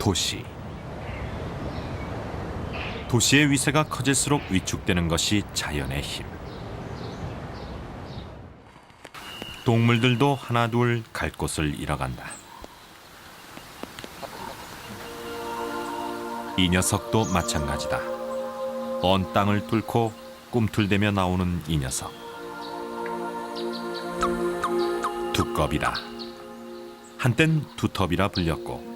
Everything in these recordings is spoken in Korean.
도시. 도시의 위세가 커질수록 위축되는 것이 자연의 힘. 동물들도 하나둘 갈 곳을 잃어간다. 이 녀석도 마찬가지다. 언 땅을 뚫고 꿈틀대며 나오는 이 녀석. 두꺼비다. 한땐 두텁이라 불렸고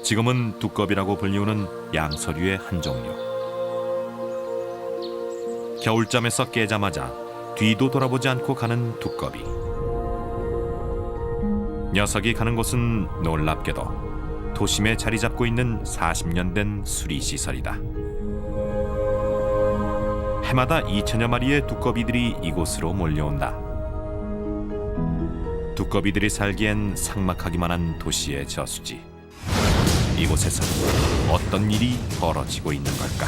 지금은 두꺼비라고 불리우는 양서류의 한 종류. 겨울잠에서 깨자마자 뒤도 돌아보지 않고 가는 두꺼비. 녀석이 가는 곳은 놀랍게도 도심에 자리 잡고 있는 40년 된 수리시설이다. 해마다 2천여 마리의 두꺼비들이 이곳으로 몰려온다. 두꺼비들이 살기엔 삭막하기만 한 도시의 저수지. 이곳에서 어떤 일이 벌어지고 있는 걸까?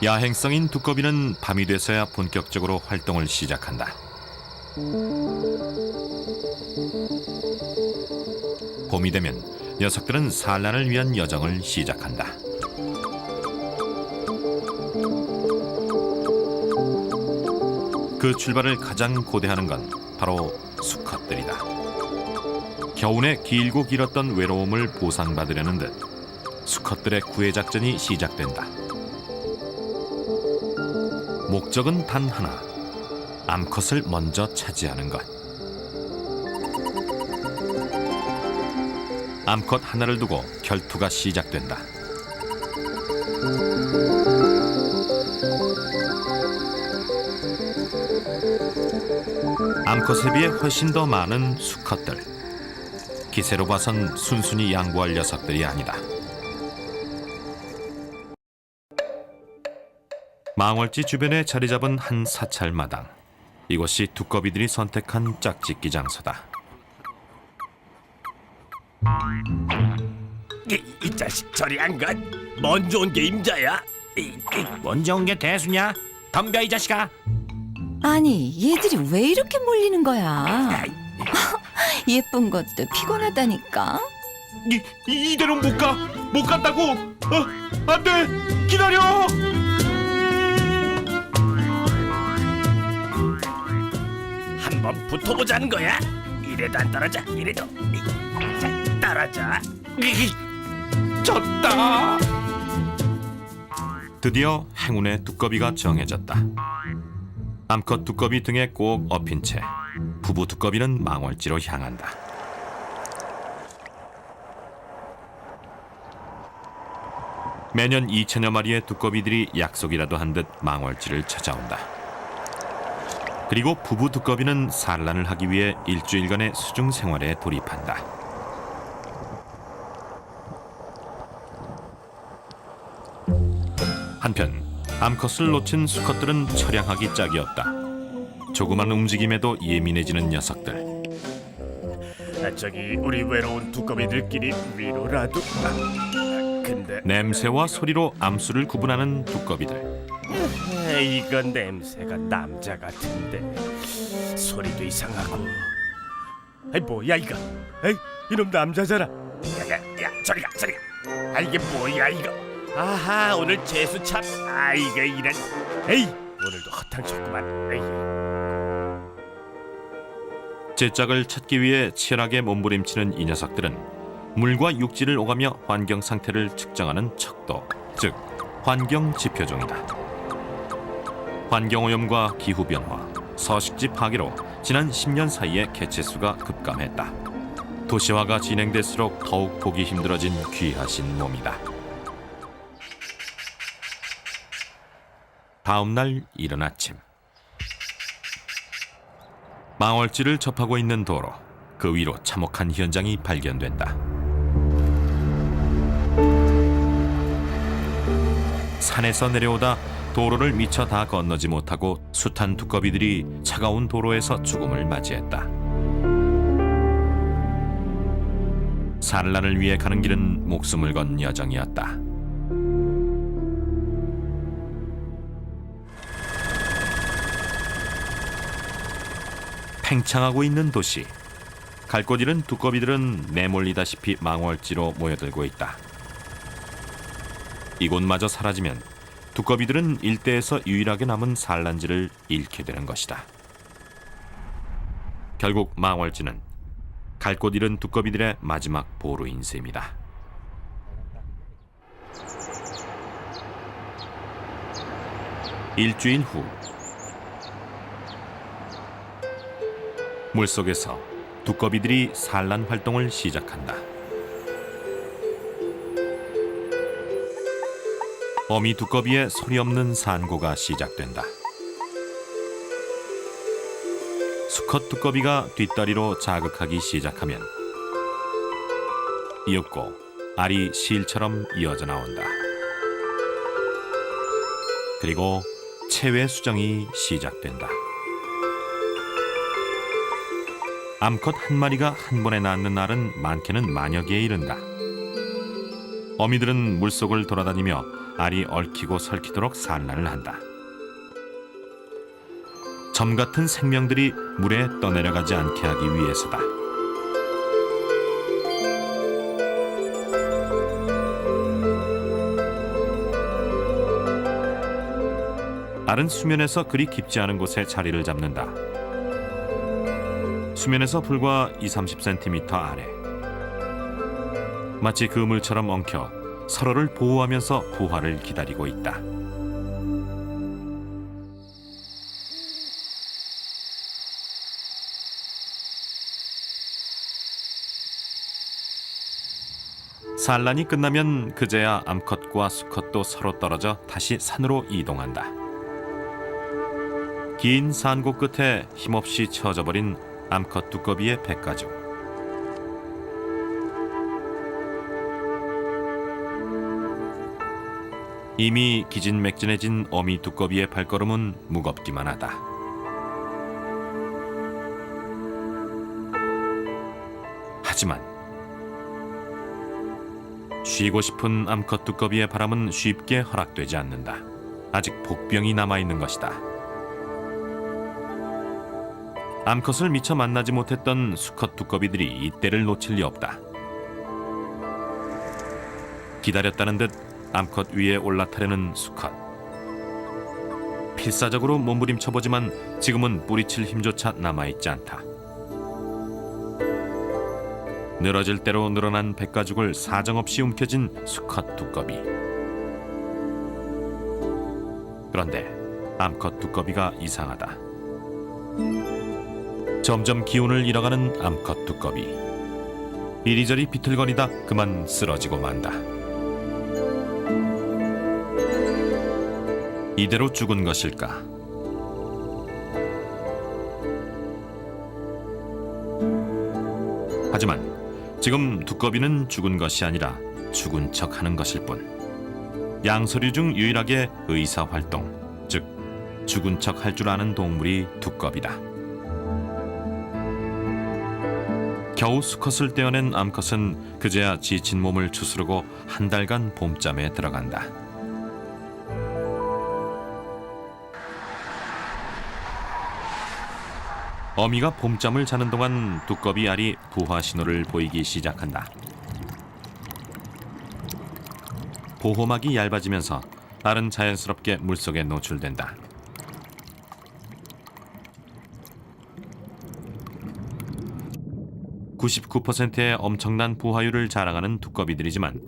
야행성인 두꺼비는 밤이 돼서야 본격적으로 활동을 시작한다. 봄이 되면 녀석들은 산란을 위한 여정을 시작한다. 그 출발을 가장 고대하는 건 바로 수컷들이다. 겨우내 길고 길었던 외로움을 보상받으려는 듯 수컷들의 구애 작전이 시작된다. 목적은 단 하나, 암컷을 먼저 차지하는 것. 암컷 하나를 두고 결투가 시작된다. 암컷에 비해 훨씬 더 많은 수컷들. 기세로 봐선 순순히 양보할 녀석들이 아니다. 망월지 주변에 자리 잡은 한 사찰마당. 이곳이 두꺼비들이 선택한 짝짓기 장소다. 이 자식 저리 안 가. 먼저 온 게 임자야. 먼저 온 게 대수냐? 덤벼 이 자식아. 아니 얘들이 왜 이렇게 몰리는 거야? 예쁜 것도 피곤하다니까. 이대로 못 가. 못 간다고. 안 돼. 기다려. 한번 붙어보자는 거야. 이래도 안 떨어져. 이래도. 자, 떨어져. 졌다. 드디어 행운의 두꺼비가 정해졌다. 암컷 두꺼비 등에 꼭 엎인 채 부부 두꺼비는 망월지로 향한다. 매년 2천여 마리의 두꺼비들이 약속이라도 한 듯 망월지를 찾아온다. 그리고 부부 두꺼비는 산란을 하기 위해 일주일간의 수중 생활에 돌입한다. 한편 암컷을 놓친 수컷들은 처량하기 짝이 없다. 조그만 움직임에도 예민해지는 녀석들. 저기 우리 외로운 두꺼비들끼리 위로라도. 근데 냄새와 소리로 암수를 구분하는 두꺼비들. 이건 냄새가 남자 같은데 소리도 이상하고. 뭐야 이거? 이놈 남자잖아. 야 저리 가. 이게 뭐야 이거? 아하 오늘 재수 참. 이거 이런. 오늘도 허탕쳤구만. 제 짝을 찾기 위해 치열하게 몸부림치는 이 녀석들은 물과 육지를 오가며 환경 상태를 측정하는 척도, 즉 환경 지표종이다. 환경오염과 기후변화, 서식지 파괴로 지난 10년 사이에 개체수가 급감했다. 도시화가 진행될수록 더욱 보기 힘들어진 귀하신 몸이다. 다음 날 이른 아침. 망월지를 접하고 있는 도로, 그 위로 참혹한 현장이 발견된다. 산에서 내려오다 도로를 미처 다 건너지 못하고 숱한 두꺼비들이 차가운 도로에서 죽음을 맞이했다. 산란을 위해 가는 길은 목숨을 건 여정이었다. 팽창하고 있는 도시. 갈 곳 잃은 두꺼비들은 내몰리다시피 망월지로 모여들고 있다. 이곳마저 사라지면 두꺼비들은 일대에서 유일하게 남은 산란지를 잃게 되는 것이다. 결국 망월지는 갈 곳 잃은 두꺼비들의 마지막 보루인 셈이다. 일주일 후 물속에서 두꺼비들이 산란 활동을 시작한다. 어미 두꺼비의 소리 없는 산고가 시작된다. 수컷 두꺼비가 뒷다리로 자극하기 시작하면 이윽고 알이 실처럼 이어져 나온다. 그리고 체외 수정이 시작된다. 암컷 한 마리가 한 번에 낳는 알은 많게는 만여 개에 이른다. 어미들은 물속을 돌아다니며 알이 얽히고 설키도록 산란을 한다. 점 같은 생명들이 물에 떠내려가지 않게 하기 위해서다. 알은 수면에서 그리 깊지 않은 곳에 자리를 잡는다. 수면에서 불과 20-30cm 아래. 마치 그물처럼 엉켜 서로를 보호하면서 부활을 기다리고 있다. 산란이 끝나면 그제야 암컷과 수컷도 서로 떨어져 다시 산으로 이동한다. 긴 산고 끝에 힘없이 처져버린 암컷 두꺼비의 백가죽. 이미 기진맥진해진 어미 두꺼비의 발걸음은 무겁기만 하다. 하지만 쉬고 싶은 암컷 두꺼비의 바람은 쉽게 허락되지 않는다. 아직 복병이 남아있는 것이다. 암컷을 미처 만나지 못했던 수컷 두꺼비들이 이때를 놓칠 리 없다. 기다렸다는 듯 암컷 위에 올라타려는 수컷. 필사적으로 몸부림쳐보지만 지금은 뿌리칠 힘조차 남아있지 않다. 늘어질 대로 늘어난 백가죽을 사정없이 움켜쥔 수컷 두꺼비. 그런데 암컷 두꺼비가 이상하다. 점점 기운을 잃어가는 암컷 두꺼비. 이리저리 비틀거리다 그만 쓰러지고 만다. 이대로 죽은 것일까? 하지만 지금 두꺼비는 죽은 것이 아니라 죽은 척하는 것일 뿐. 양서류 중 유일하게 의사활동, 즉 죽은 척 할 줄 아는 동물이 두꺼비다. 겨우 수컷을 떼어낸 암컷은 그제야 지친 몸을 추스르고 한 달간 봄잠에 들어간다. 어미가 봄잠을 자는 동안 두꺼비 알이 부화 신호를 보이기 시작한다. 보호막이 얇아지면서 알은 자연스럽게 물속에 노출된다. (99%의) 엄청난 부화율을 자랑하는 두꺼비들이지만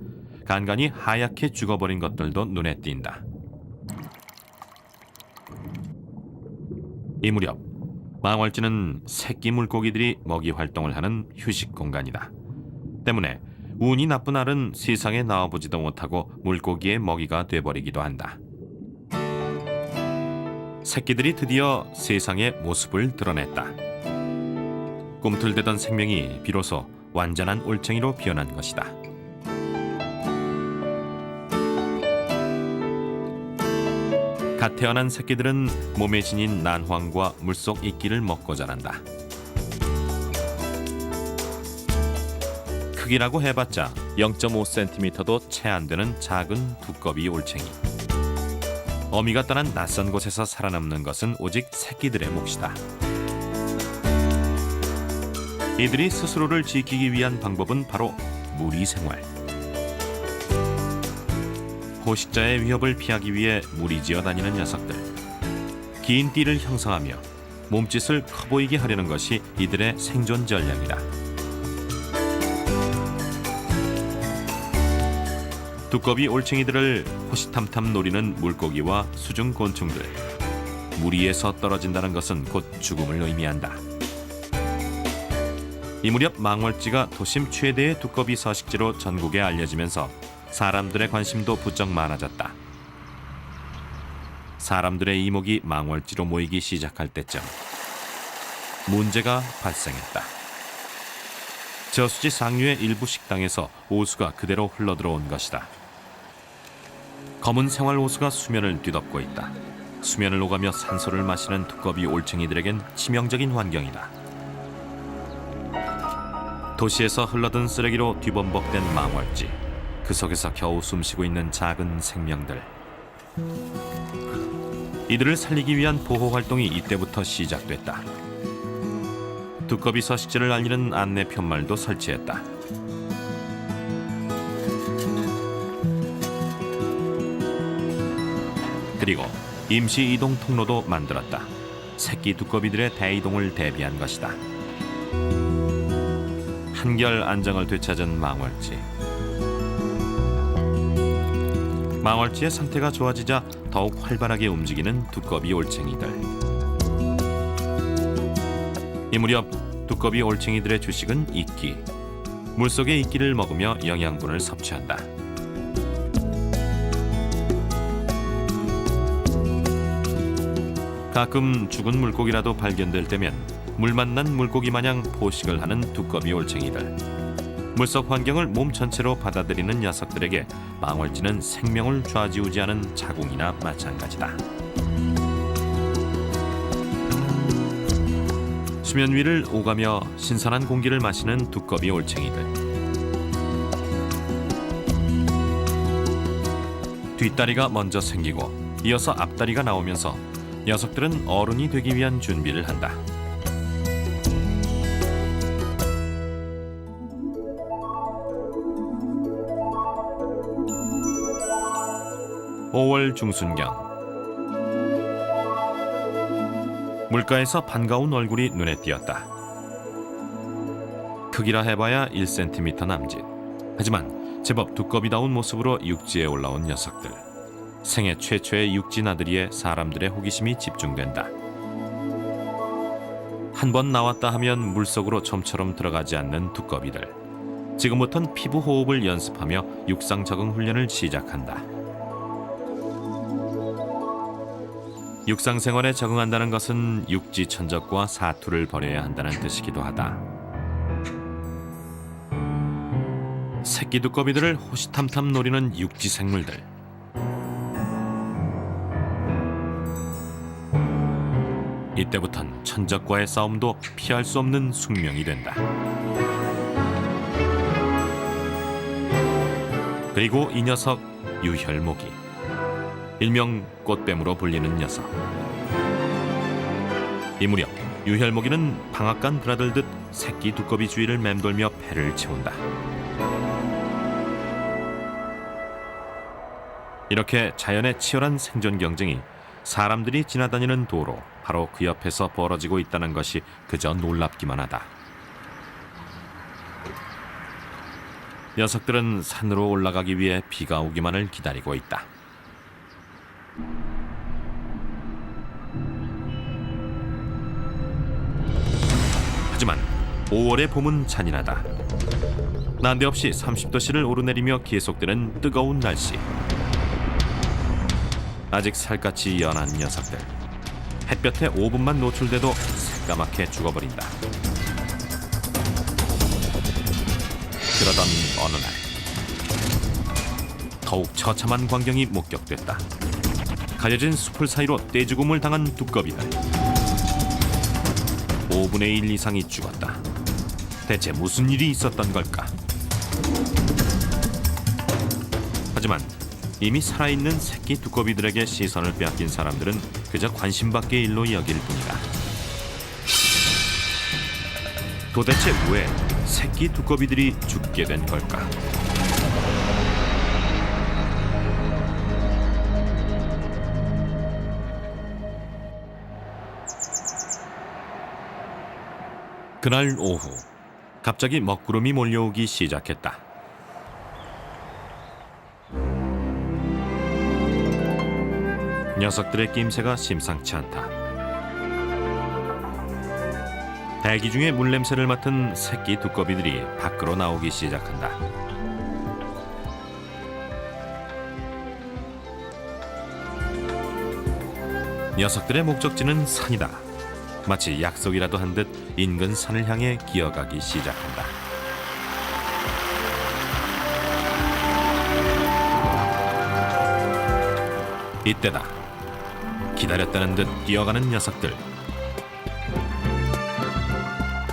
간간히 하얗게 죽어버린 것들도 눈에 띈다. 이 무렵 망월지는 새끼 물고기들이 먹이 활동을 하는 휴식 공간이다. 때문에 운이 나쁜 알은 세상에 나와보지도 못하고 물고기의 먹이가 돼버리기도 한다. 새끼들이 드디어 세상의 모습을 드러냈다. 꿈틀대던 생명이 비로소 완전한 올챙이로 피어난 것이다. 갓 태어난 새끼들은 몸에 지닌 난황과 물속 이끼를 먹고 자란다. 크기라고 해봤자 0.5cm도 채 안 되는 작은 두꺼비 올챙이. 어미가 떠난 낯선 곳에서 살아남는 것은 오직 새끼들의 몫이다. 이들이 스스로를 지키기 위한 방법은 바로 무리 생활. 포식자의 위협을 피하기 위해 무리지어 다니는 녀석들. 긴 띠를 형성하며 몸짓을 커 보이게 하려는 것이 이들의 생존 전략이다. 두꺼비 올챙이들을 호시탐탐 노리는 물고기와 수중 곤충들. 무리에서 떨어진다는 것은 곧 죽음을 의미한다. 이 무렵 망월지가 도심 최대의 두꺼비 서식지로 전국에 알려지면서 사람들의 관심도 부쩍 많아졌다. 사람들의 이목이 망월지로 모이기 시작할 때쯤 문제가 발생했다. 저수지 상류의 일부 식당에서 오수가 그대로 흘러들어온 것이다. 검은 생활 오수가 수면을 뒤덮고 있다. 수면을 오가며 산소를 마시는 두꺼비 올챙이들에겐 치명적인 환경이다. 도시에서 흘러든 쓰레기로 뒤범벅된 망월지. 그 속에서 겨우 숨쉬고 있는 작은 생명들. 이들을 살리기 위한 보호 활동이 이때부터 시작됐다. 두꺼비 서식지를 알리는 안내 편말도 설치했다. 그리고 임시 이동 통로도 만들었다. 새끼 두꺼비들의 대이동을 대비한 것이다. 한결 안정을 되찾은 망월지. 망월지의 상태가 좋아지자 더욱 활발하게 움직이는 두꺼비 올챙이들. 이 무렵 두꺼비 올챙이들의 주식은 이끼. 물속의 이끼를 먹으며 영양분을 섭취한다. 가끔 죽은 물고기라도 발견될 때면 물 만난 물고기 마냥 포식을 하는 두꺼비 올챙이들. 물속 환경을 몸 전체로 받아들이는 녀석들에게 망월지는 생명을 좌지우지하는 자궁이나 마찬가지다. 수면 위를 오가며 신선한 공기를 마시는 두꺼비 올챙이들. 뒷다리가 먼저 생기고 이어서 앞다리가 나오면서 녀석들은 어른이 되기 위한 준비를 한다. (5월) 중순경. 물가에서 반가운 얼굴이 눈에 띄었다. 크기라 해봐야 1cm 남짓. 하지만 제법 두꺼비다운 모습으로 육지에 올라온 녀석들. 생애 최초의 육지 나들이에 사람들의 호기심이 집중된다. 한번 나왔다 하면 물속으로 좀처럼 들어가지 않는 두꺼비들. 지금부터는 피부 호흡을 연습하며 육상 적응 훈련을 시작한다. 육상 생활에 적응한다는 것은 육지 천적과 사투를 벌여야 한다는 뜻이기도 하다. 새끼 두꺼비들을 호시탐탐 노리는 육지 생물들. 이때부턴 천적과의 싸움도 피할 수 없는 숙명이 된다. 그리고 이 녀석 유혈모기. 일명 꽃뱀으로 불리는 녀석. 이 무렵 유혈모기는 방앗간 드나들듯 새끼 두꺼비 주위를 맴돌며 배를 채운다. 이렇게 자연의 치열한 생존 경쟁이 사람들이 지나다니는 도로 바로 그 옆에서 벌어지고 있다는 것이 그저 놀랍기만 하다. 녀석들은 산으로 올라가기 위해 비가 오기만을 기다리고 있다. 하지만 5월의 봄은 잔인하다. 난데없이 30도씨를 오르내리며 계속되는 뜨거운 날씨. 아직 살갗이 연한 녀석들. 햇볕에 5분만 노출돼도 새까맣게 죽어버린다. 그러던 어느 날 더욱 처참한 광경이 목격됐다. 가려진 숲을 사이로 떼죽음을 당한 두꺼비들. 5분의 1 이상이 죽었다. 대체 무슨 일이 있었던 걸까? 하지만 이미 살아있는 새끼 두꺼비들에게 시선을 빼앗긴 사람들은 그저 관심밖의 일로 여길 뿐이다. 도대체 왜 새끼 두꺼비들이 죽게 된 걸까? 그날 오후 갑자기 먹구름이 몰려오기 시작했다. 녀석들의 낌새가 심상치 않다. 대기 중에 물냄새를 맡은 새끼 두꺼비들이 밖으로 나오기 시작한다. 녀석들의 목적지는 산이다. 마치 약속이라도 한 듯 인근 산을 향해 기어가기 시작한다. 이때다. 기다렸다는 듯 뛰어가는 녀석들.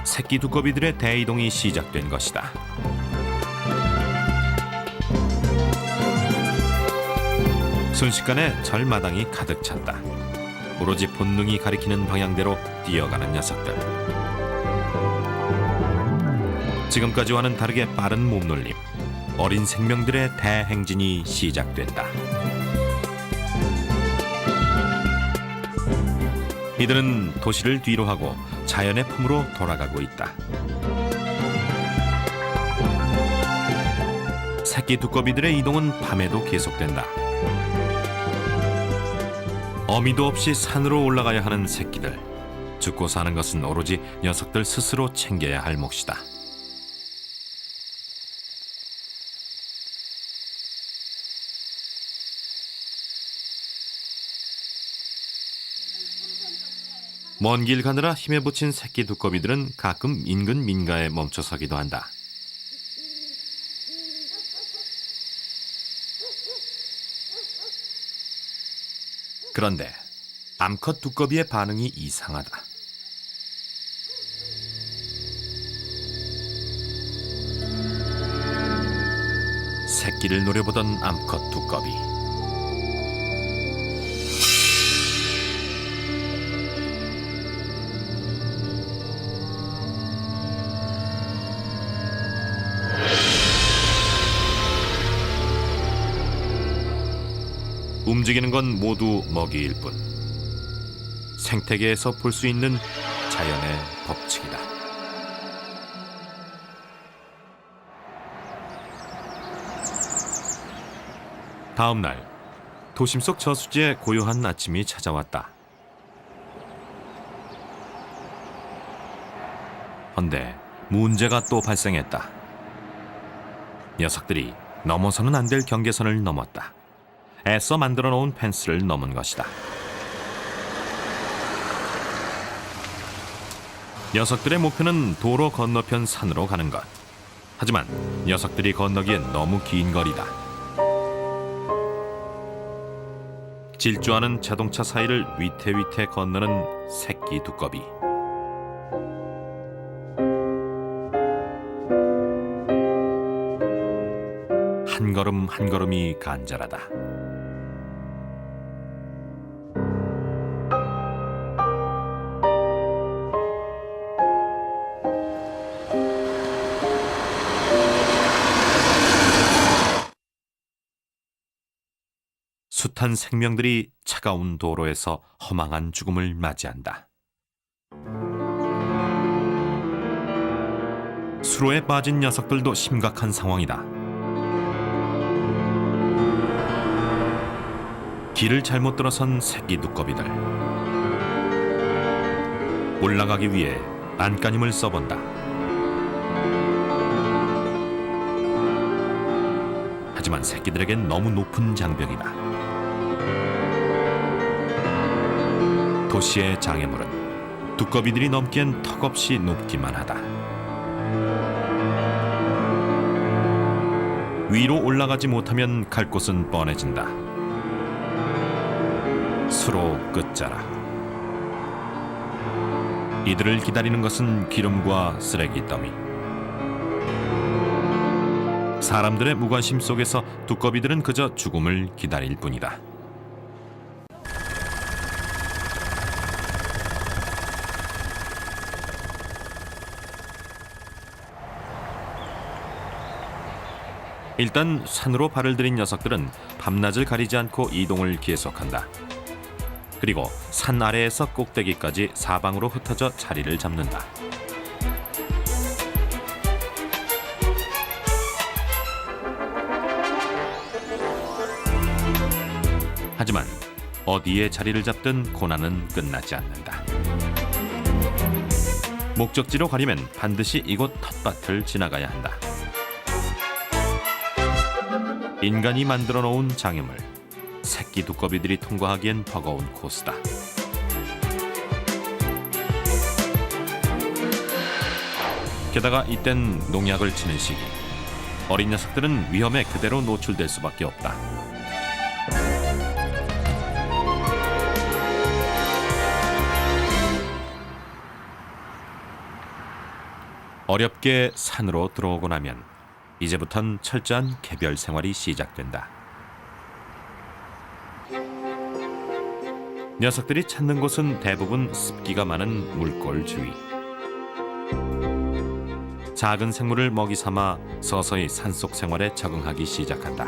새끼 두꺼비들의 대이동이 시작된 것이다. 순식간에 절마당이 가득 찼다. 오로지 본능이 가리키는 방향대로 뛰어가는 녀석들. 지금까지와는 다르게 빠른 몸놀림. 어린 생명들의 대행진이 시작된다. 이들은 도시를 뒤로하고 자연의 품으로 돌아가고 있다. 새끼 두꺼비들의 이동은 밤에도 계속된다. 어미도 없이 산으로 올라가야 하는 새끼들. 죽고 사는 것은 오로지 녀석들 스스로 챙겨야 할 몫이다. 먼 길 가느라 힘에 부친 새끼 두꺼비들은 가끔 인근 민가에 멈춰서기도 한다. 그런데 암컷 두꺼비의 반응이 이상하다. 새끼를 노려보던 암컷 두꺼비. 움직이는 건 모두 먹이일 뿐. 생태계에서 볼 수 있는 자연의 법칙이다. 다음 날 도심 속 저수지에 고요한 아침이 찾아왔다. 헌데 문제가 또 발생했다. 녀석들이 넘어서는 안 될 경계선을 넘었다. 애써 만들어 놓은 펜스를 넘은 것이다. 녀석들의 목표는 도로 건너편 산으로 가는 것. 하지만 녀석들이 건너기엔 너무 긴 거리다. 질주하는 자동차 사이를 위태위태 건너는 새끼 두꺼비. 한 걸음 한 걸음이 간절하다. 숱한 생명들이 차가운 도로에서 허망한 죽음을 맞이한다. 수로에 빠진 녀석들도 심각한 상황이다. 길을 잘못 들어선 새끼 두꺼비들. 올라가기 위해 안간힘을 써본다. 하지만 새끼들에겐 너무 높은 장벽이다. 도시의 장애물은 두꺼비들이 넘기엔 턱없이 높기만 하다. 위로 올라가지 못하면 갈 곳은 뻔해진다. 수로 끝자락. 이들을 기다리는 것은 기름과 쓰레기 더미. 사람들의 무관심 속에서 두꺼비들은 그저 죽음을 기다릴 뿐이다. 일단 산으로 발을 들인 녀석들은 밤낮을 가리지 않고 이동을 계속한다. 그리고 산 아래에서 꼭대기까지 사방으로 흩어져 자리를 잡는다. 하지만 어디에 자리를 잡든 고난은 끝나지 않는다. 목적지로 가려면 반드시 이곳 텃밭을 지나가야 한다. 인간이 만들어 놓은 장애물, 새끼 두꺼비들이 통과하기엔 버거운 코스다. 게다가 이땐 농약을 치는 시기. 어린 녀석들은 위험에 그대로 노출될 수밖에 없다. 어렵게 산으로 들어오고 나면 이제부턴 철저한 개별 생활이 시작된다. 녀석들이 찾는 곳은 대부분 습기가 많은 물골 주위. 작은 생물을 먹이 삼아 서서히 산속 생활에 적응하기 시작한다.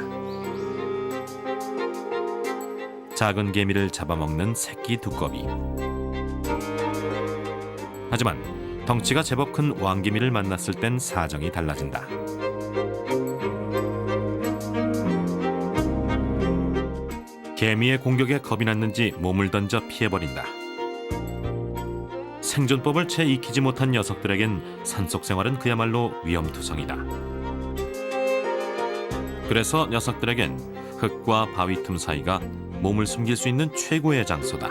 작은 개미를 잡아먹는 새끼 두꺼비. 하지만 덩치가 제법 큰 왕개미를 만났을 땐 사정이 달라진다. 개미의 공격에 겁이 났는지 몸을 던져 피해버린다. 생존법을 채 익히지 못한 녀석들에겐 산속 생활은 그야말로 위험투성이다. 그래서 녀석들에겐 흙과 바위 틈 사이가 몸을 숨길 수 있는 최고의 장소다.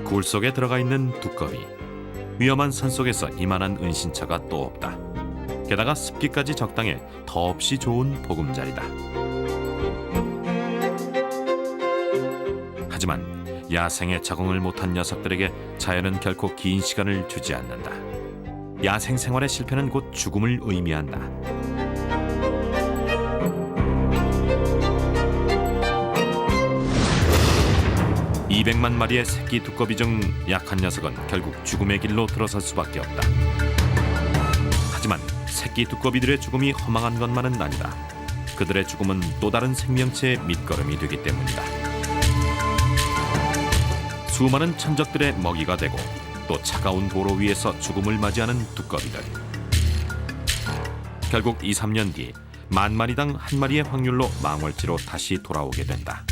굴 속에 들어가 있는 두꺼비. 위험한 산속에서 이만한 은신처가 또 없다. 게다가 습기까지 적당해 더없이 좋은 보금자리다. 하지만 야생에 적응을 못한 녀석들에게 자연은 결코 긴 시간을 주지 않는다. 야생 생활의 실패는 곧 죽음을 의미한다. (200만) 마리의 새끼 두꺼비 중 약한 녀석은 결국 죽음의 길로 들어설 수밖에 없다. 하지만 새끼 두꺼비들의 죽음이 허망한 것만은 아니다. 그들의 죽음은 또 다른 생명체의 밑거름이 되기 때문이다. 수많은 천적들의 먹이가 되고 또 차가운 도로 위에서 죽음을 맞이하는 두꺼비들. 결국 2, 3년 뒤 10,000마리당 1마리의 확률로 망월지로 다시 돌아오게 된다.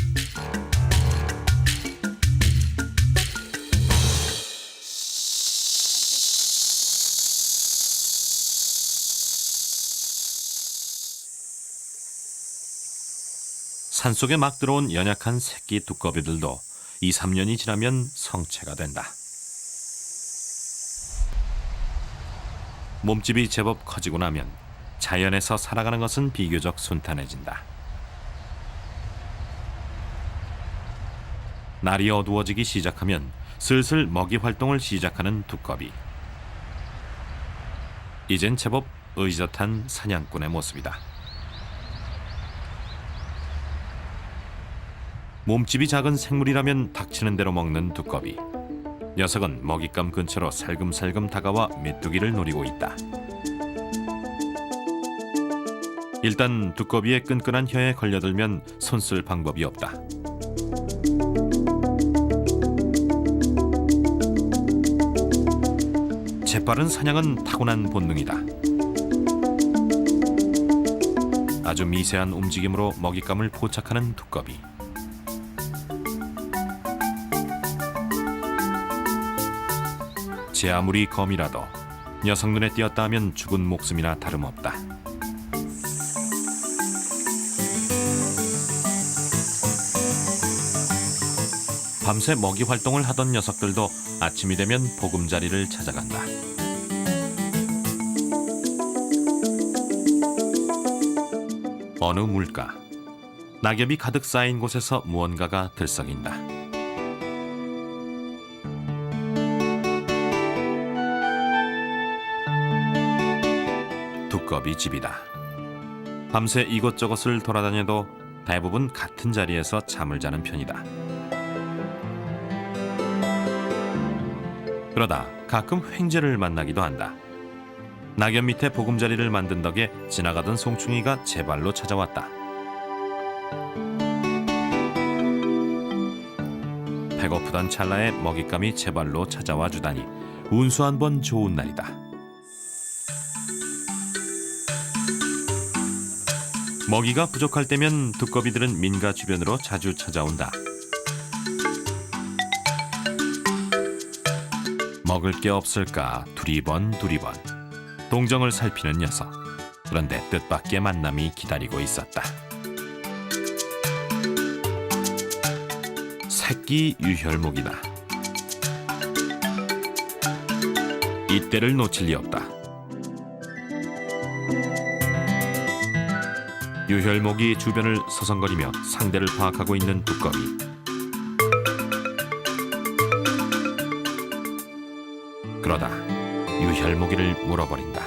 산속에 막 들어온 연약한 새끼 두꺼비들도 2, 3년이 지나면 성체가 된다. 몸집이 제법 커지고 나면 자연에서 살아가는 것은 비교적 순탄해진다. 날이 어두워지기 시작하면 슬슬 먹이 활동을 시작하는 두꺼비. 이젠 제법 의젓한 사냥꾼의 모습이다. 몸집이 작은 생물이라면 닥치는 대로 먹는 두꺼비. 녀석은 먹잇감 근처로 살금살금 다가와 메뚜기를 노리고 있다. 일단 두꺼비의 끈끈한 혀에 걸려들면 손쓸 방법이 없다. 재빠른 사냥은 타고난 본능이다. 아주 미세한 움직임으로 먹잇감을 포착하는 두꺼비. 제 아무리 검이라도 녀석 눈에 띄었다 하면 죽은 목숨이나 다름없다. 밤새 먹이 활동을 하던 녀석들도 아침이 되면 보금자리를 찾아간다. 어느 물가, 낙엽이 가득 쌓인 곳에서 무언가가 들썩인다. 두꺼비 집이다. 밤새 이곳저곳을 돌아다녀도 대부분 같은 자리에서 잠을 자는 편이다. 그러다 가끔 횡재를 만나기도 한다. 낙엽 밑에 보금자리를 만든 덕에 지나가던 송충이가 제 발로 찾아왔다. 배고프던 찰나에 먹잇감이 제 발로 찾아와 주다니 운수 한 번 좋은 날이다. 먹이가 부족할 때면 두꺼비들은 민가 주변으로 자주 찾아온다. 먹을 게 없을까 두리번 동정을 살피는 녀석. 그런데 뜻밖의 만남이 기다리고 있었다. 새끼 유혈목이다. 이때를 놓칠 리 없다. 유혈목이 주변을 서성거리며 상대를 파악하고 있는 두꺼비. 그러다 유혈목이를 물어버린다.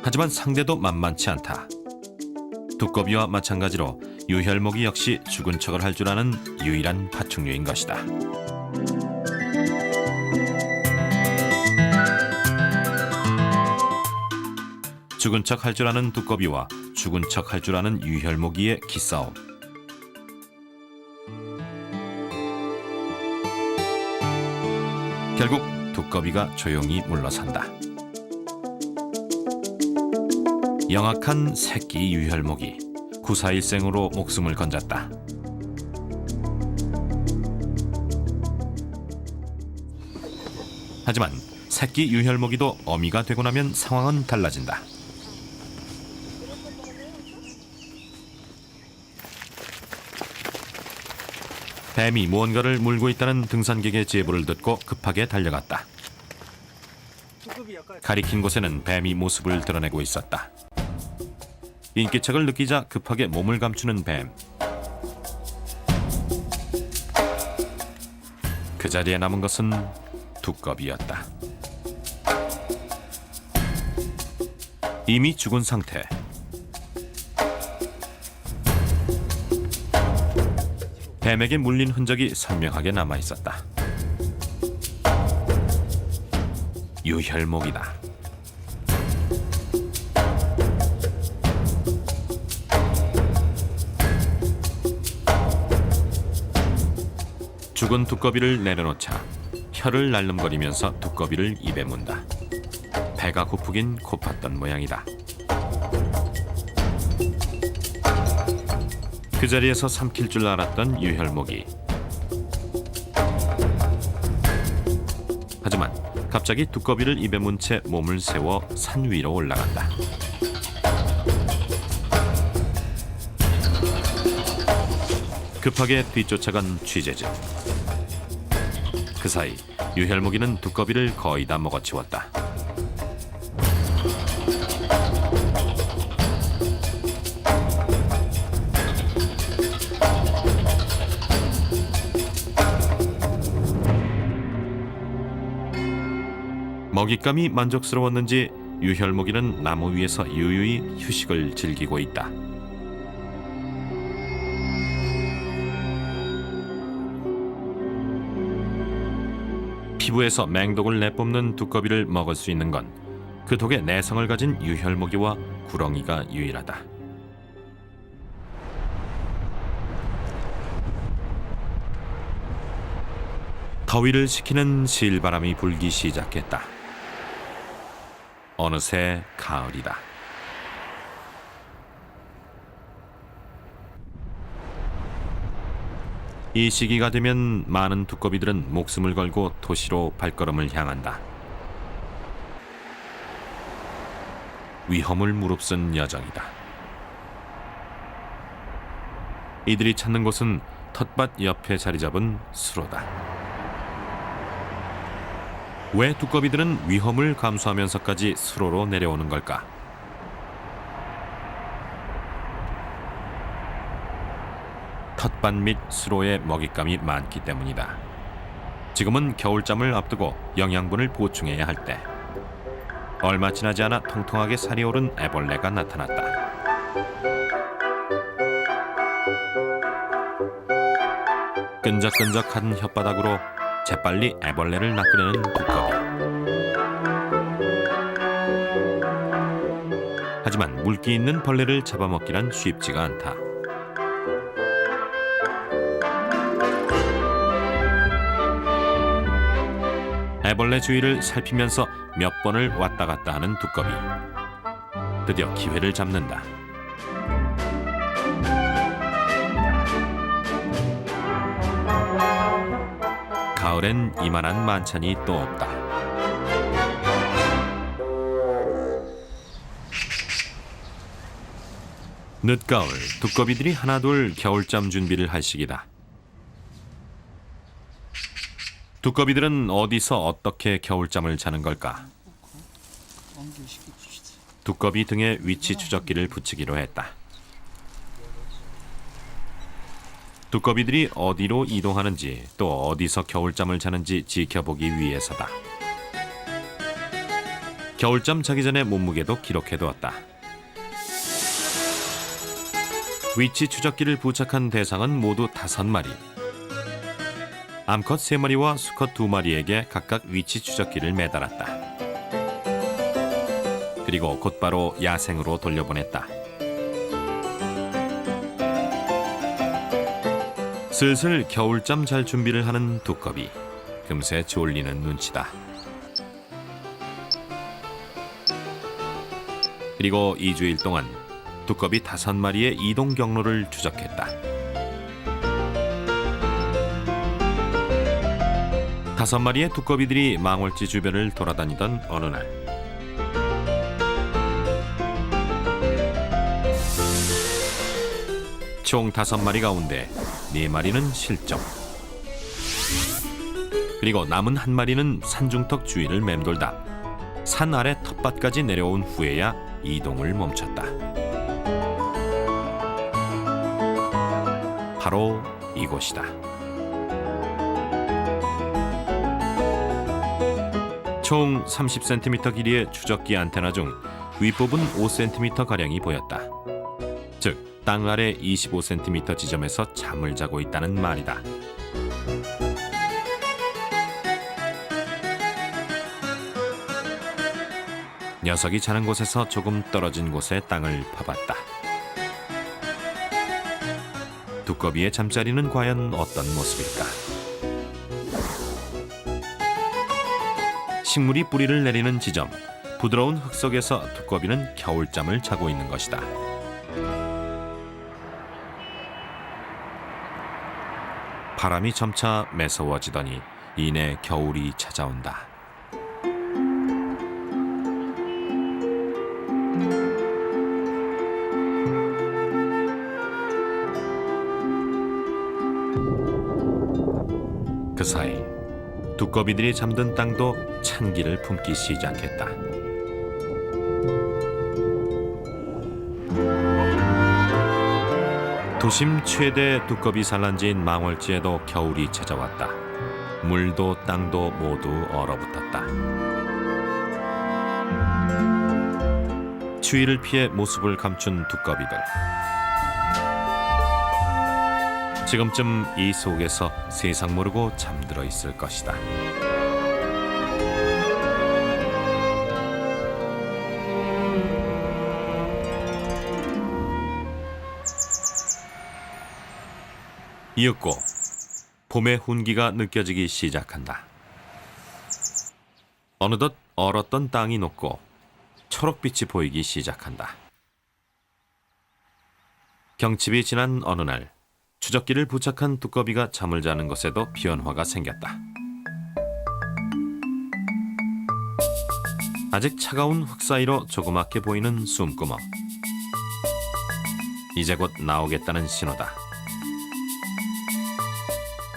하지만 상대도 만만치 않다. 두꺼비와 마찬가지로 유혈목이 역시 죽은 척을 할 줄 아는 유일한 파충류인 것이다. 죽은 척 할 줄 아는 두꺼비와 죽은 척 할 줄 아는 유혈목이의 기싸움. 결국 두꺼비가 조용히 물러선다. 영악한 새끼 유혈목이 구사일생으로 목숨을 건졌다. 하지만 새끼 유혈목이도 어미가 되고 나면 상황은 달라진다. 뱀이 무언가를 물고 있다는 등산객의 제보를 듣고 급하게 달려갔다. 가리킨 곳에는 뱀이 모습을 드러내고 있었다. 인기척을 느끼자 급하게 몸을 감추는 뱀. 그 자리에 남은 것은 두꺼비였다. 이미 죽은 상태. 뱀에게 물린 흔적이 선명하게 남아 있었다. 유혈목이다. 죽은 두꺼비를 내려놓자 혀를 날름거리면서 두꺼비를 입에 문다. 배가 고프긴 고팠던 모양이다. 그 자리에서 삼킬 줄 알았던 유혈목이. 하지만 갑자기 두꺼비를 입에 문 채 몸을 세워 산 위로 올라간다. 급하게 뒤쫓아간 취재진. 그 사이 유혈목이는 두꺼비를 거의 다 먹어치웠다. 먹잇감이 만족스러웠는지 유혈목이는 나무 위에서 유유히 휴식을 즐기고 있다. 피부에서 맹독을 내뿜는 두꺼비를 먹을 수 있는 건 그 독에 내성을 가진 유혈목이와 구렁이가 유일하다. 더위를 식히는 실바람이 불기 시작했다. 어느새 가을이다. 이 시기가 되면 많은 두꺼비들은 목숨을 걸고 도시로 발걸음을 향한다. 위험을 무릅쓴 여정이다. 이들이 찾는 곳은 텃밭 옆에 자리 잡은 수로다. 왜 두꺼비들은 위험을 감수하면서까지 수로로 내려오는 걸까? 텃밭 및 수로의 먹잇감이 많기 때문이다. 지금은 겨울잠을 앞두고 영양분을 보충해야 할 때, 얼마 지나지 않아 통통하게 살이 오른 애벌레가 나타났다. 끈적끈적한 혓바닥으로 재빨리 애벌레를 낚으려는 두꺼비. 하지만 물기 있는 벌레를 잡아먹기란 쉽지가 않다. 애벌레 주위를 살피면서 몇 번을 왔다 갔다 하는 두꺼비. 드디어 기회를 잡는다. 가을엔 이만한 만찬이 또 없다. 늦가을, 두꺼비들이 하나둘 겨울잠 준비를 할 시기다. 두꺼비들은 어디서 어떻게 겨울잠을 자는 걸까? 두꺼비 등에 위치 추적기를 붙이기로 했다. 두꺼비들이 어디로 이동하는지 또 어디서 겨울잠을 자는지 지켜보기 위해서다. 겨울잠 자기 전에 몸무게도 기록해두었다. 위치 추적기를 부착한 대상은 모두 5마리. 암컷 3마리와 수컷 2마리에게 각각 위치 추적기를 매달았다. 그리고 곧바로 야생으로 돌려보냈다. 슬슬 겨울잠 잘 준비를 하는 두꺼비. 금세 졸리는 눈치다. 그리고 2주일 동안 두꺼비 5마리의 이동 경로를 추적했다. 5마리의 두꺼비들이 망월지 주변을 돌아다니던 어느 날, 총 5마리 가운데 4마리는 실종. 그리고 남은 1마리는 산중턱 주위를 맴돌다 산 아래 텃밭까지 내려온 후에야 이동을 멈췄다. 바로 이곳이다. 총 30cm 길이의 추적기 안테나 중 윗부분 5cm가량이 보였다. 즉, 땅 아래 25cm 지점에서 잠을 자고 있다는 말이다. 녀석이 자는 곳에서 조금 떨어진 곳에 땅을 파봤다. 두꺼비의 잠자리는 과연 어떤 모습일까? 식물이 뿌리를 내리는 지점, 부드러운 흙 속에서 두꺼비는 겨울잠을 자고 있는 것이다. 바람이 점차 매서워지더니 이내 겨울이 찾아온다. 그 사이 두꺼비들이 잠든 땅도 찬기를 품기 시작했다. 도심 최대 두꺼비 산란지인 망월지에도 겨울이 찾아왔다. 물도 땅도 모두 얼어붙었다. 추위를 피해 모습을 감춘 두꺼비들. 지금쯤 이 속에서 세상 모르고 잠들어 있을 것이다. 이윽고 봄의 훈기가 느껴지기 시작한다. 어느덧 얼었던 땅이 녹고 초록빛이 보이기 시작한다. 경칩이 지난 어느 날, 추적기를 부착한 두꺼비가 잠을 자는 것에도 변화가 생겼다. 아직 차가운 흙 사이로 조그맣게 보이는 숨구멍. 이제 곧 나오겠다는 신호다.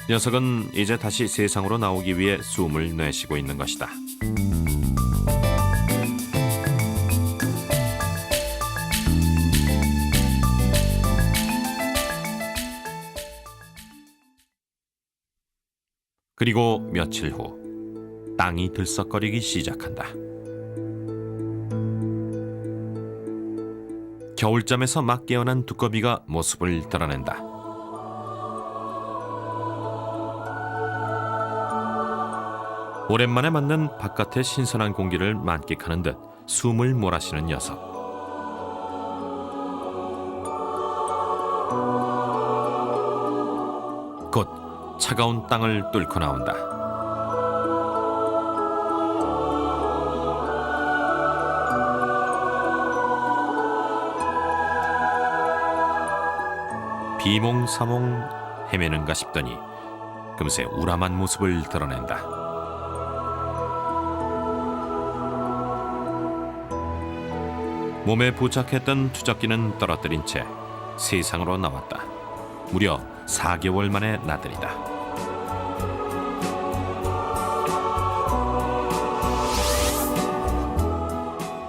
녀석은 이제 다시 세상으로 나오기 위해 숨을 내쉬고 있는 것이다. 그리고 며칠 후 땅이 들썩거리기 시작한다. 겨울잠에서 막 깨어난 두꺼비가 모습을 드러낸다. 오랜만에 맞는 바깥의 신선한 공기를 만끽하는 듯 숨을 몰아쉬는 녀석. 곧 차가운 땅을 뚫고 나온다. 비몽사몽 헤매는가 싶더니 금세 우람한 모습을 드러낸다. 몸에 부착했던 투적기는 떨어뜨린 채 세상으로 나왔다. 무려 4개월 만의 나들이다.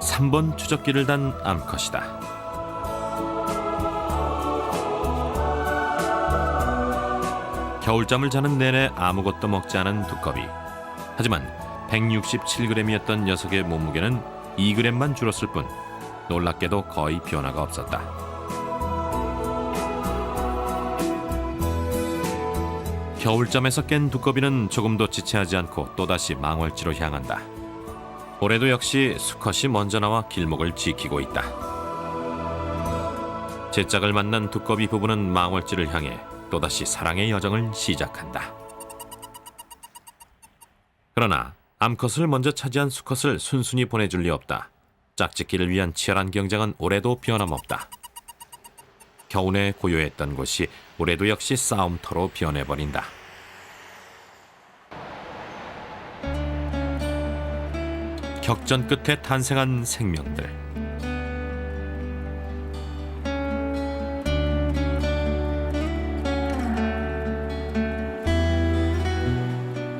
삼 번 추적기를 단 암컷이다. 겨울잠을 자는 내내 아무것도 먹지 않은 두꺼비. 하지만 167g이었던 녀석의 몸무게는 2g만 줄었을 뿐 놀랍게도 거의 변화가 없었다. 겨울잠에서 깬 두꺼비는 조금도 지체하지 않고 또다시 망월지로 향한다. 올해도 역시 수컷이 먼저 나와 길목을 지키고 있다. 제짝을 만난 두꺼비 부부는 망월지를 향해 또다시 사랑의 여정을 시작한다. 그러나 암컷을 먼저 차지한 수컷을 순순히 보내줄 리 없다. 짝짓기를 위한 치열한 경쟁은 올해도 변함없다. 겨우내 고요했던 곳이 올해도 역시 싸움터로 변해버린다. 격전 끝에 탄생한 생명들.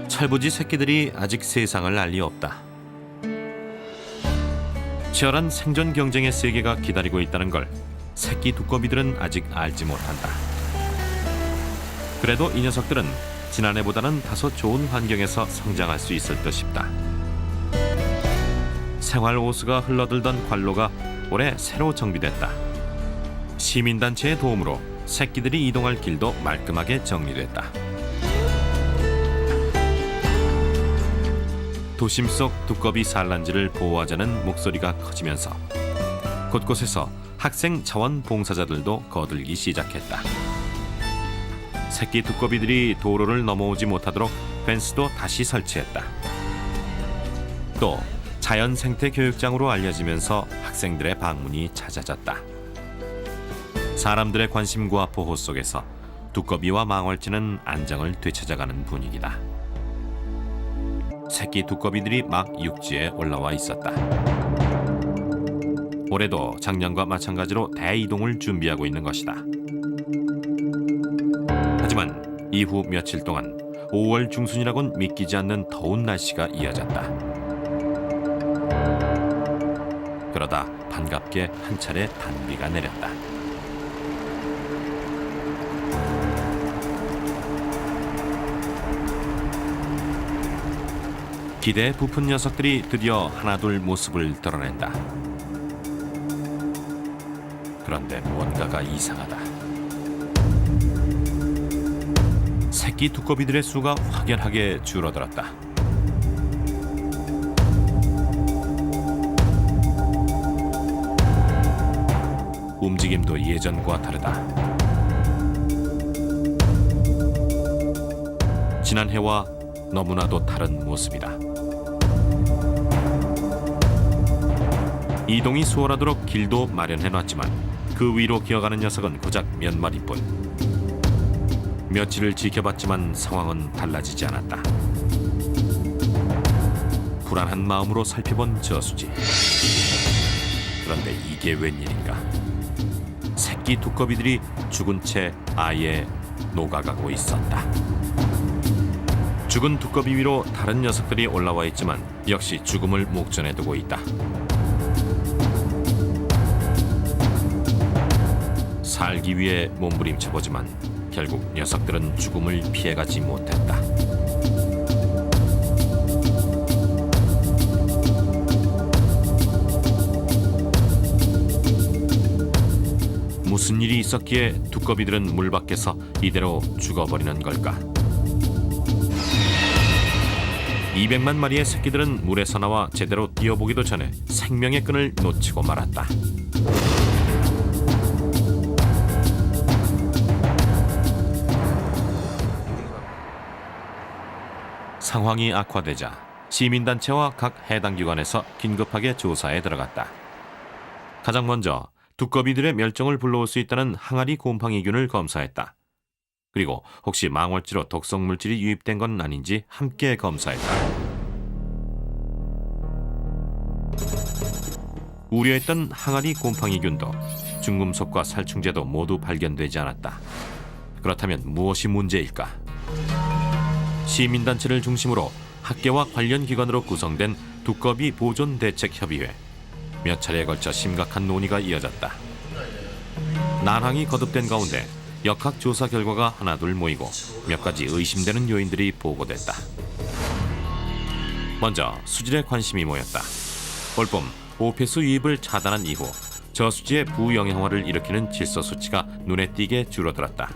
철부지 새끼들이 아직 세상을 알 리 없다. 치열한 생존 경쟁의 세계가 기다리고 있다는 걸 새끼 두꺼비들은 아직 알지 못한다. 그래도 이 녀석들은 지난해보다는 다소 좋은 환경에서 성장할 수 있을 듯 싶다. 생활 호수가 흘러들던 관로가 올해 새로 정비됐다. 시민단체의 도움으로 새끼들이 이동할 길도 말끔하게 정리됐다. 도심 속 두꺼비 산란지를 보호하자는 목소리가 커지면서 곳곳에서 학생 자원봉사자들도 거들기 시작했다. 새끼 두꺼비들이 도로를 넘어오지 못하도록 펜스도 다시 설치했다. 또 자연생태교육장으로 알려지면서 학생들의 방문이 잦아졌다. 사람들의 관심과 보호 속에서 두꺼비와 망월지는 안정을 되찾아가는 분위기다. 새끼 두꺼비들이 막 육지에 올라와 있었다. 올해도 작년과 마찬가지로 대이동을 준비하고 있는 것이다. 하지만 이후 며칠 동안 5월 중순이라곤 믿기지 않는 더운 날씨가 이어졌다. 그러다 반갑게 한 차례 단비가 내렸다. 기대에 부푼 녀석들이 드디어 하나둘 모습을 드러낸다. 그런데 뭔가가 이상하다. 새끼 두꺼비들의 수가 확연하게 줄어들었다. 움직임도 예전과 다르다. 지난해와 너무나도 다른 모습이다. 이동이 수월하도록 길도 마련해놨지만 그 위로 기어가는 녀석은 고작 몇 마리뿐. 며칠을 지켜봤지만 상황은 달라지지 않았다. 불안한 마음으로 살펴본 저수지. 그런데 이게 웬일인가. 새끼 두꺼비들이 죽은 채 아예 녹아가고 있었다. 죽은 두꺼비 위로 다른 녀석들이 올라와 있지만 역시 죽음을 목전에 두고 있다. 살기 위해 몸부림쳐보지만 결국 녀석들은 죽음을 피해가지 못했다. 무슨 일이 있었기에 두꺼비들은 물 밖에서 이대로 죽어버리는 걸까? 200만 마리의 새끼들은 물에서 나와 제대로 뛰어보기도 전에 생명의 끈을 놓치고 말았다. 상황이 악화되자 시민단체와 각 해당 기관에서 긴급하게 조사에 들어갔다. 가장 먼저 두꺼비들의 멸종을 불러올 수 있다는 항아리 곰팡이균을 검사했다. 그리고 혹시 망월지로 독성 물질이 유입된 건 아닌지 함께 검사했다. 우려했던 항아리 곰팡이균도 중금속과 살충제도 모두 발견되지 않았다. 그렇다면 무엇이 문제일까? 시민단체를 중심으로 학계와 관련 기관으로 구성된 두꺼비 보존 대책 협의회. 몇 차례에 걸쳐 심각한 논의가 이어졌다. 난항이 거듭된 가운데 역학조사 결과가 하나둘 모이고 몇 가지 의심되는 요인들이 보고됐다. 먼저 수질에 관심이 모였다. 올봄 오폐수 유입을 차단한 이후 저수지의 부영향화를 일으키는 질소 수치가 눈에 띄게 줄어들었다.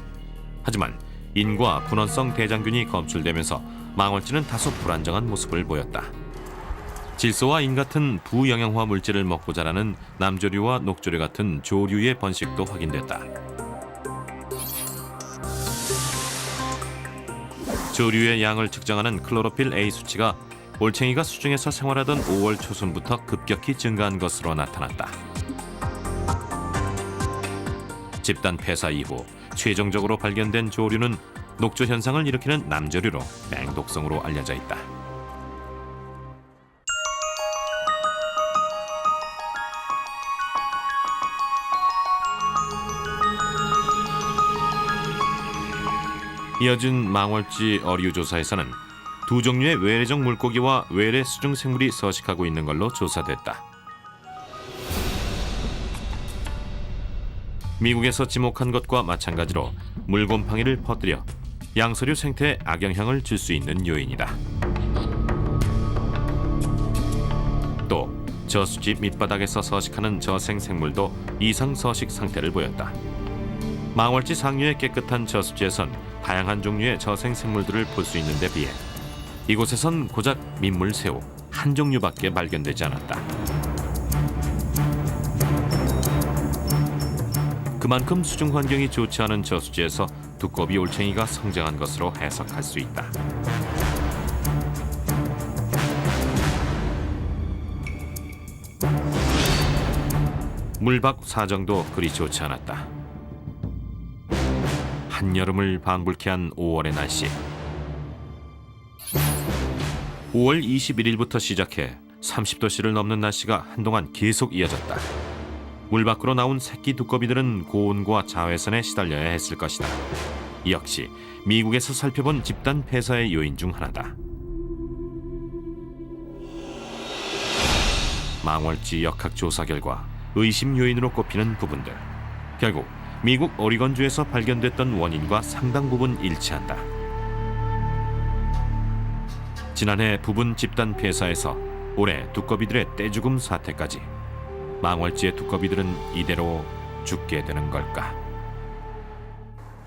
하지만 인과 분원성 대장균이 검출되면서 망월지는 다소 불안정한 모습을 보였다. 질소와 인 같은 부영양화 물질을 먹고 자라는 남조류와 녹조류 같은 조류의 번식도 확인됐다. 조류의 양을 측정하는 클로로필 A 수치가 올챙이가 수중에서 생활하던 5월 초순부터 급격히 증가한 것으로 나타났다. 집단 폐사 이후 최종적으로 발견된 조류는 녹조 현상을 일으키는 남조류로 맹독성으로 알려져 있다. 이어진 망월지 어류 조사에서는 두 종류의 외래종 물고기와 외래 수중 생물이 서식하고 있는 걸로 조사됐다. 미국에서 지목한 것과 마찬가지로 물곰팡이를 퍼뜨려 양서류 생태에 악영향을 줄 수 있는 요인이다. 또 저수지 밑바닥에서 서식하는 저생 생물도 이상 서식 상태를 보였다. 망월지 상류의 깨끗한 저수지에선 다양한 종류의 저생 생물들을 볼 수 있는 데 비해 이곳에선 고작 민물새우 한 종류밖에 발견되지 않았다. 그만큼 수중 환경이 좋지 않은 저수지에서 두꺼비 올챙이가 성장한 것으로 해석할 수 있다. 물밖 사정도 그리 좋지 않았다. 한여름을 방불케 한 5월의 날씨. 5월 21일부터 시작해 30도씨를 넘는 날씨가 한동안 계속 이어졌다. 물 밖으로 나온 새끼 두꺼비들은 고온과 자외선에 시달려야 했을 것이다. 역시 미국에서 살펴본 집단 폐사의 요인 중 하나다. 망월지 역학 조사 결과 의심 요인으로 꼽히는 부분들. 결국 미국 오리건주에서 발견됐던 원인과 상당 부분 일치한다. 지난해 부분 집단 폐사에서 올해 두꺼비들의 떼죽음 사태까지 망월지의 두꺼비들은 이대로 죽게 되는 걸까?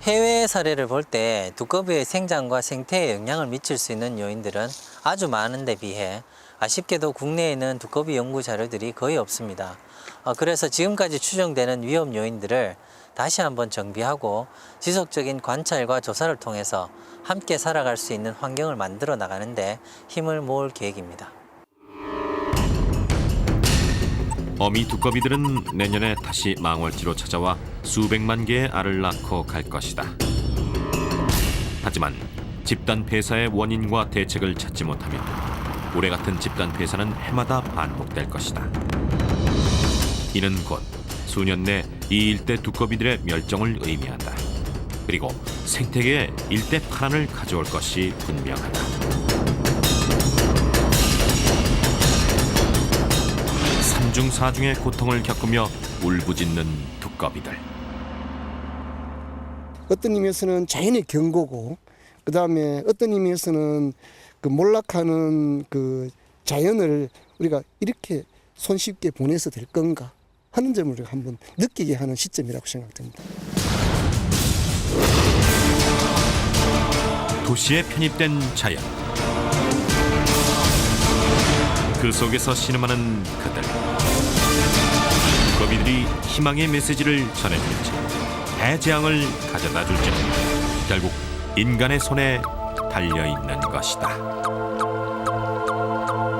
해외 사례를 볼 때 두꺼비의 생장과 생태에 영향을 미칠 수 있는 요인들은 아주 많은 데 비해 아쉽게도 국내에는 두꺼비 연구 자료들이 거의 없습니다. 그래서 지금까지 추정되는 위험 요인들을 다시 한번 정비하고 지속적인 관찰과 조사를 통해서 함께 살아갈 수 있는 환경을 만들어 나가는데 힘을 모을 계획입니다. 어미 두꺼비들은 내년에 다시 망월지로 찾아와 수백만 개의 알을 낳고 갈 것이다. 하지만 집단 폐사의 원인과 대책을 찾지 못하면 올해 같은 집단 폐사는 해마다 반복될 것이다. 이는 곧 수년 내 이 일대 두꺼비들의 멸종을 의미한다. 그리고 생태계에 일대 파란을 가져올 것이 분명하다. 삼중 사중의 고통을 겪으며 울부짖는 두꺼비들. 어떤 의미에서는 자연의 경고고, 그 다음에 어떤 의미에서는 그 몰락하는 그 자연을 우리가 이렇게 손쉽게 보내서 될 건가? 하는 점을 우리가 한번 느끼게 하는 시점이라고 생각됩니다. 도시에 편입된 자연. 그 속에서 신음하는 그들. 두꺼비들이 희망의 메시지를 전해줄지, 대재앙을 가져다 줄지 결국 인간의 손에 달려 있는 것이다.